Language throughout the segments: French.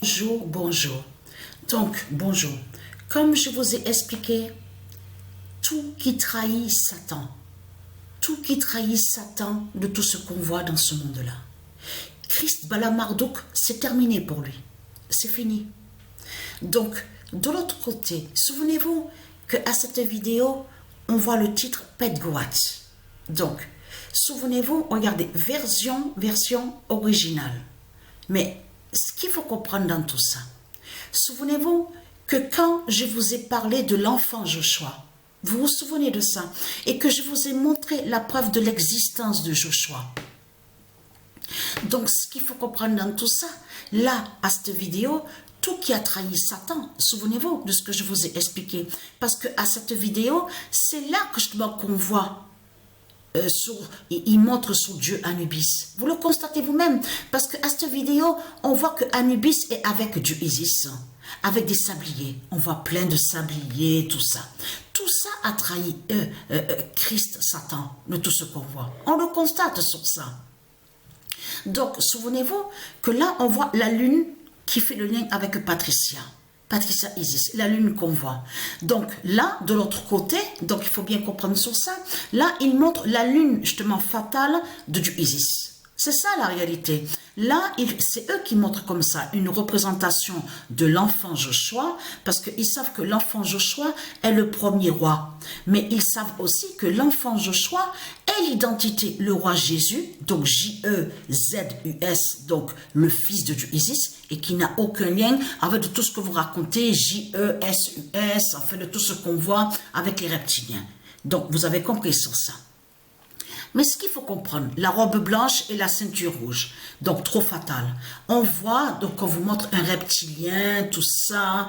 Bonjour, bonjour. Donc, bonjour. Comme je vous ai expliqué, tout qui trahit de tout ce qu'on voit dans ce monde-là. Christ Bala Marduk, c'est terminé pour lui. C'est fini. Donc, de l'autre côté, souvenez-vous qu'à cette vidéo, on voit le titre Petgoat. Donc, souvenez-vous, regardez, version originale. Mais ce qu'il faut comprendre dans tout ça, souvenez-vous que quand je vous ai parlé de l'enfant Joshua, vous vous souvenez de ça, et que je vous ai montré la preuve de l'existence de Joshua. Donc, ce qu'il faut comprendre dans tout ça, là, à cette vidéo, tout qui a trahi Satan, souvenez-vous de ce que je vous ai expliqué, parce que à cette vidéo, c'est là que justement qu'on voit il montre sur Dieu Anubis. Vous le constatez vous-même, parce qu'à cette vidéo, on voit que Anubis est avec Dieu Isis, avec des sabliers. On voit plein de sabliers, tout ça. Tout ça a trahi Christ, Satan, de tout ce qu'on voit. On le constate sur ça. Donc, souvenez-vous que là, on voit la lune qui fait le lien avec Patricia Isis, la lune qu'on voit. Donc là, de l'autre côté, donc il faut bien comprendre sur ça, là, il montre la lune justement fatale de Dieu Isis. C'est ça la réalité. Là, c'est eux qui montrent comme ça une représentation de l'enfant Joshua, parce qu'ils savent que l'enfant Joshua est le premier roi. Mais ils savent aussi que l'enfant Joshua est l'identité, le roi Jésus, donc J-E-Z-U-S, donc le fils de Dieu Isis, et qui n'a aucun lien avec tout ce que vous racontez, J-E-S-U-S, en fait de tout ce qu'on voit avec les reptiliens. Donc vous avez compris sur ça. Mais ce qu'il faut comprendre, la robe blanche et la ceinture rouge, donc trop fatal. On voit, donc on vous montre un reptilien, tout ça,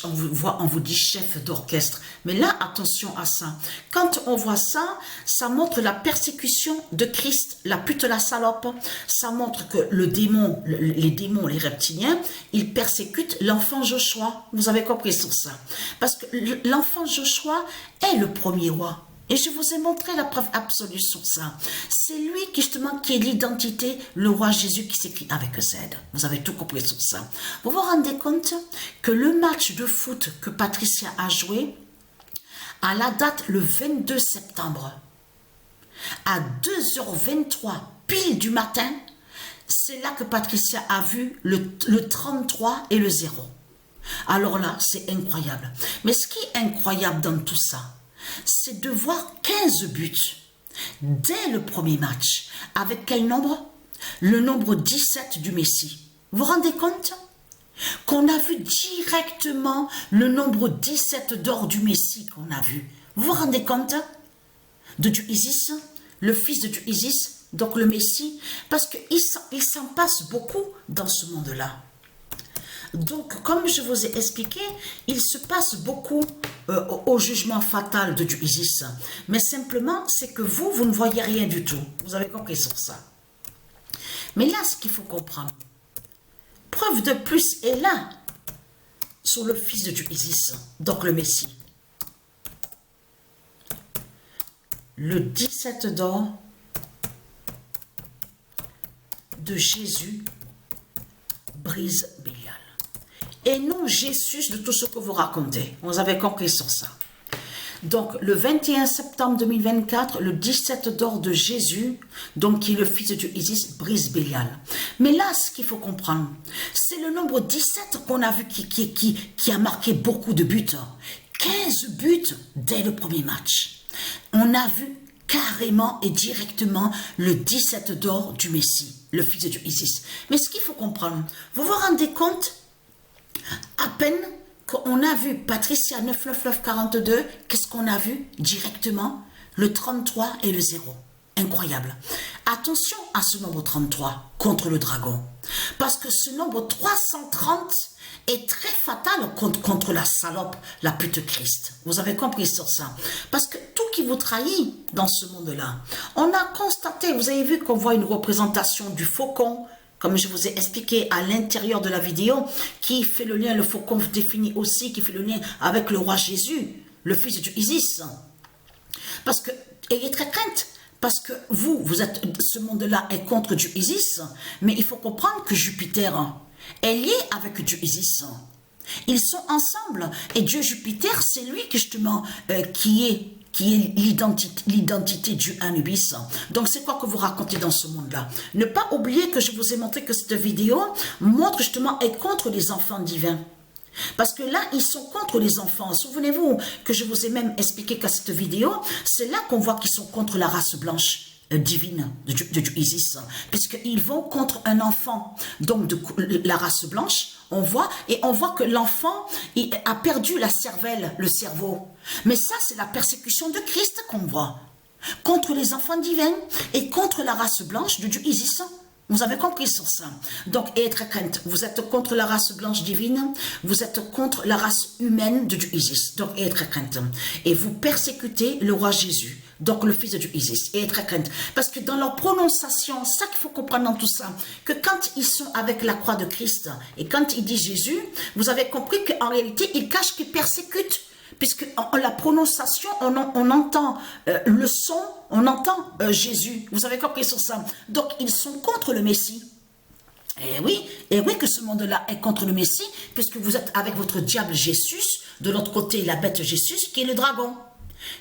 on vous dit chef d'orchestre. Mais là, attention à ça. Quand on voit ça, ça montre la persécution de Christ, la pute, la salope. Ça montre que les démons, les reptiliens, ils persécutent l'enfant Joshua. Vous avez compris sur ça. Parce que l'enfant Joshua est le premier roi. Et je vous ai montré la preuve absolue sur ça. C'est lui qui justement qui est l'identité, le roi Jésus qui s'écrit avec Z. Vous avez tout compris sur ça. Vous vous rendez compte que le match de foot que Patricia a joué, à la date le 22 septembre, à 2h23 pile du matin, c'est là que Patricia a vu le 33 et le 0. Alors là, c'est incroyable. Mais ce qui est incroyable dans tout ça, c'est de voir 15 buts dès le premier match. Avec quel nombre? Le nombre 17 du Messie. Vous vous rendez compte qu'on a vu directement le nombre 17 d'or du Messie qu'on a vu. Vous vous rendez compte de Dieu Isis, le fils de Dieu Isis, donc le Messie, parce qu'il s'en passe beaucoup dans ce monde-là. Donc, comme je vous ai expliqué, il se passe beaucoup au jugement fatal de Dieu Isis. Mais simplement, c'est que vous ne voyez rien du tout. Vous avez compris sur ça. Mais là, ce qu'il faut comprendre, preuve de plus est là, sur le fils de Dieu Isis, donc le Messie. Le 17 d'or de Jésus brise Bélial. Et non Jésus de tout ce que vous racontez. Vous avez compris sur ça. Donc, le 21 septembre 2024, le 17 d'or de Jésus, donc qui est le fils de Dieu Isis, brise Bélial. Mais là, ce qu'il faut comprendre, c'est le nombre 17 qu'on a vu qui a marqué beaucoup de buts. 15 buts dès le premier match. On a vu carrément et directement le 17 d'or du Messie, le fils de Dieu Isis. Mais ce qu'il faut comprendre, vous vous rendez compte, à peine qu'on a vu Patricia 99942, qu'est-ce qu'on a vu directement? Le 33 et le 0. Incroyable. Attention à ce nombre 33 contre le dragon. Parce que ce nombre 330 est très fatal contre la salope, la pute Christ. Vous avez compris sur ça. Parce que tout qui vous trahit dans ce monde-là, on a constaté, vous avez vu qu'on voit une représentation du faucon, comme je vous ai expliqué à l'intérieur de la vidéo, qui fait le lien, le faucon définit aussi, qui fait le lien avec le roi Jésus, le fils de Dieu Isis. Parce que, ayez très crainte, parce que vous êtes, ce monde-là est contre Dieu Isis, mais il faut comprendre que Jupiter, est liée avec Dieu Isis. Ils sont ensemble. Et Dieu Jupiter, c'est lui que justement qui est l'identité du Anubis. Donc c'est quoi que vous racontez dans ce monde-là? Ne pas oublier que je vous ai montré que cette vidéo montre justement est contre les enfants divins. Parce que là, ils sont contre les enfants. Souvenez-vous que je vous ai même expliqué qu'à cette vidéo, c'est là qu'on voit qu'ils sont contre la race blanche divine de Dieu Isis, puisqu'ils vont contre un enfant, donc de la race blanche, on voit que l'enfant a perdu la cervelle, le cerveau. Mais ça, c'est la persécution de Christ qu'on voit, contre les enfants divins et contre la race blanche de Dieu Isis. Vous avez compris sur ça. Donc, et très crainte, vous êtes contre la race blanche divine, vous êtes contre la race humaine de Dieu Isis. Donc, et très crainte. Et vous persécutez le roi Jésus, donc le fils de Dieu Isis. Et très crainte. Parce que dans leur prononciation, ça qu'il faut comprendre dans tout ça, que quand ils sont avec la croix de Christ, et quand ils disent Jésus, vous avez compris qu'en réalité, ils cachent qu'ils persécutent. Puisque en la prononciation, on entend le son, on entend Jésus. Vous avez compris sur ça. Donc, ils sont contre le Messie. Et oui que ce monde-là est contre le Messie, puisque vous êtes avec votre diable Jésus, de l'autre côté, la bête Jésus, qui est le dragon,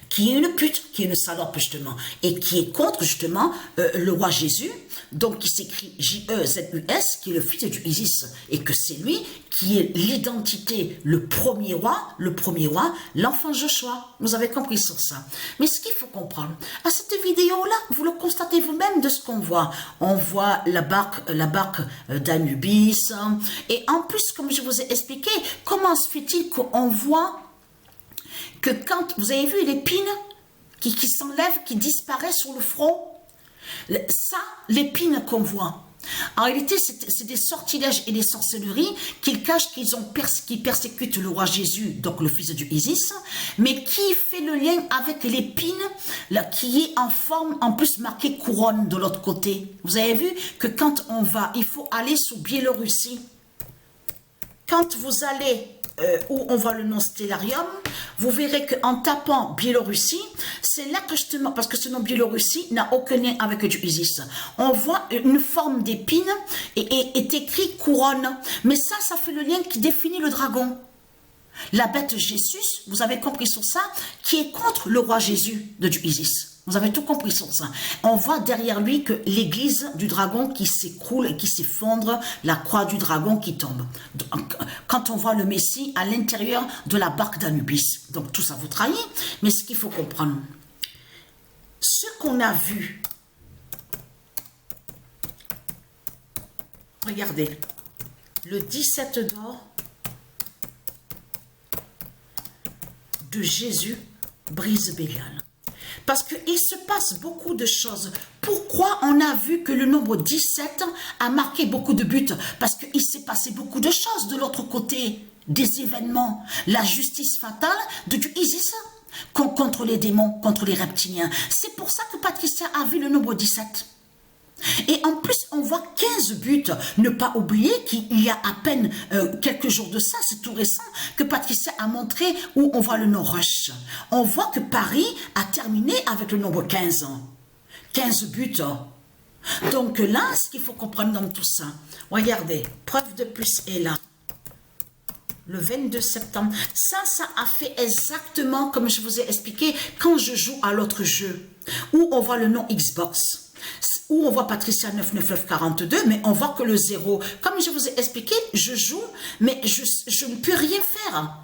qui est une pute, qui est une salope, justement, et qui est contre, justement, le roi Jésus, donc qui s'écrit J-E-Z-U-S, qui est le fils de Dieu Isis, et que c'est lui qui est l'identité, le premier roi, l'enfant Joshua. Vous avez compris sur ça. Mais ce qu'il faut comprendre, à cette vidéo-là, vous le constatez vous-même de ce qu'on voit. On voit la barque d'Anubis, et en plus, comme je vous ai expliqué, comment se fait-il qu'on voit que quand vous avez vu l'épine qui s'enlève, qui disparaît sur le front, ça, l'épine qu'on voit, en réalité, c'est des sortilèges et des sorcelleries qu'ils cachent, qui persécutent le roi Jésus, donc le fils de Dieu Isis, mais qui fait le lien avec l'épine, qui est en forme, en plus marquée couronne de l'autre côté. Vous avez vu que quand on va, il faut aller sur Biélorussie. Quand vous allez où on voit le nom Stellarium, vous verrez qu'en tapant Biélorussie, c'est là que justement, parce que ce nom Biélorussie n'a aucun lien avec Dieu Isis. On voit une forme d'épine et est écrit couronne. Mais ça fait le lien qui définit le dragon. La bête Jésus, vous avez compris sur ça, qui est contre le roi Jésus de Dieu Isis. Vous avez tout compris sur ça. On voit derrière lui que l'église du dragon qui s'écroule et qui s'effondre, la croix du dragon qui tombe. Donc, quand on voit le Messie à l'intérieur de la barque d'Anubis. Donc tout ça vous trahit. Mais ce qu'il faut comprendre, ce qu'on a vu, regardez, le 17 d'or de Jésus brise Bélial. Parce qu'il se passe beaucoup de choses. Pourquoi on a vu que le nombre 17 a marqué beaucoup de buts? Parce qu'il s'est passé beaucoup de choses de l'autre côté, des événements. La justice fatale de Dieu Isis contre les démons, contre les reptiliens. C'est pour ça que Patricia a vu le nombre 17. Et en plus, on voit 15 buts. Ne pas oublier qu'il y a à peine quelques jours de ça, c'est tout récent, que Patricia a montré où on voit le nom Rush. On voit que Paris a terminé avec le nombre 15. 15 buts. Donc là, ce qu'il faut comprendre dans tout ça, regardez, preuve de plus est là. Le 22 septembre. Ça a fait exactement comme je vous ai expliqué quand je joue à l'autre jeu, où on voit le nom Xbox. Où on voit Patricia 99942, mais on voit que le 0. Comme je vous ai expliqué, je joue, mais je ne peux rien faire.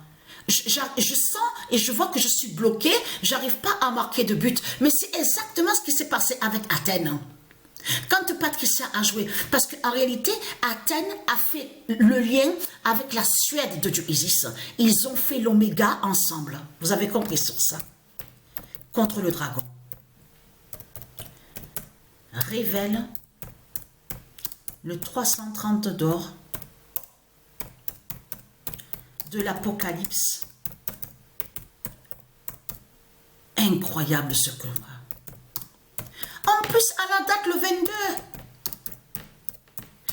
Je sens et je vois que je suis bloqué, j'arrive pas à marquer de but. Mais c'est exactement ce qui s'est passé avec Athènes. Quand Patricia a joué, parce qu'en réalité, Athènes a fait le lien avec la Suède de Dieu Isis. Ils ont fait l'oméga ensemble. Vous avez compris sur ça. Contre le dragon. Révèle le 330 d'or de l'Apocalypse. Incroyable ce que voit. En plus, à la date le 22.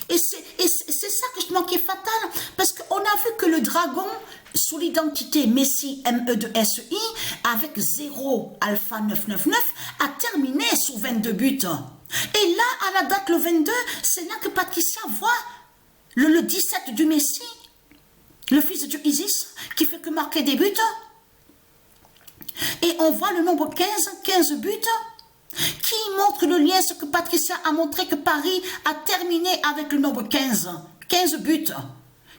Et c'est ça que je manquais fatal. Parce qu'on a vu que le dragon, sous l'identité Messie M-E-2-S-I, avec 0 alpha 999, a terminé sur 22 buts. Et là, à la date le 22, c'est là que Patricia voit le 17 du Messie, le fils de Dieu Isis, qui fait que marquer des buts. Et on voit le nombre 15 buts, qui montre le lien, ce que Patricia a montré, que Paris a terminé avec le nombre 15 buts.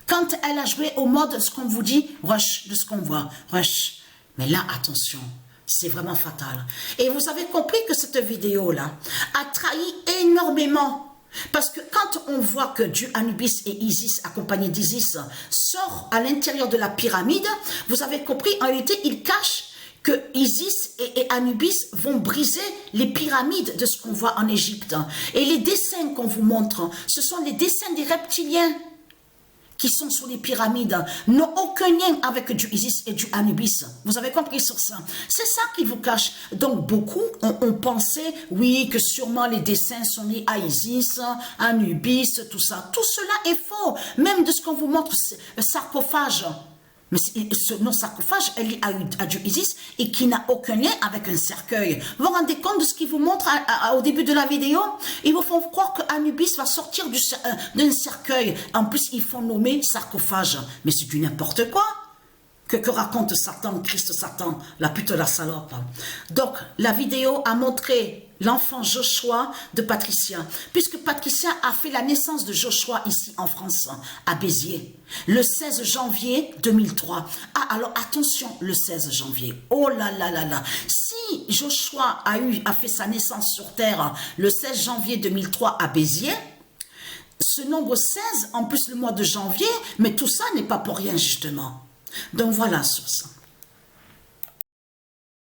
Quand elle a joué au mode, ce qu'on vous dit, rush, de ce qu'on voit, rush. Mais là, attention, c'est vraiment fatal. Et vous avez compris que cette vidéo-là a trahi énormément. Parce que quand on voit que Dieu Anubis et Isis, accompagnés d'Isis, sort à l'intérieur de la pyramide, vous avez compris, en réalité, il cache que Isis et Anubis vont briser les pyramides de ce qu'on voit en Égypte. Et les dessins qu'on vous montre, ce sont les dessins des reptiliens qui sont sur les pyramides, n'ont aucun lien avec du Isis et du Anubis. Vous avez compris sur ça? C'est ça qui vous cache. Donc beaucoup ont pensé, oui, que sûrement les dessins sont liés à Isis, Anubis, tout ça. Tout cela est faux. Même de ce qu'on vous montre, sarcophage. Mais ce non-sarcophage est lié à du Isis et qui n'a aucun lien avec un cercueil. Vous vous rendez compte de ce qu'ils vous montrent au début de la vidéo? Ils vous font croire que Anubis va sortir d'un cercueil. En plus, ils font nommer sarcophage. Mais c'est du n'importe quoi. Que raconte Satan, Christ Satan, la pute de la salope. Donc, la vidéo a montré l'enfant Joshua de Patricia, puisque Patricia a fait la naissance de Joshua ici en France, à Béziers, le 16 janvier 2003. Ah, alors attention, le 16 janvier, oh là là là là, si Joshua a fait sa naissance sur terre le 16 janvier 2003 à Béziers, ce nombre 16, en plus le mois de janvier, mais tout ça n'est pas pour rien justement. Donc voilà sur ça.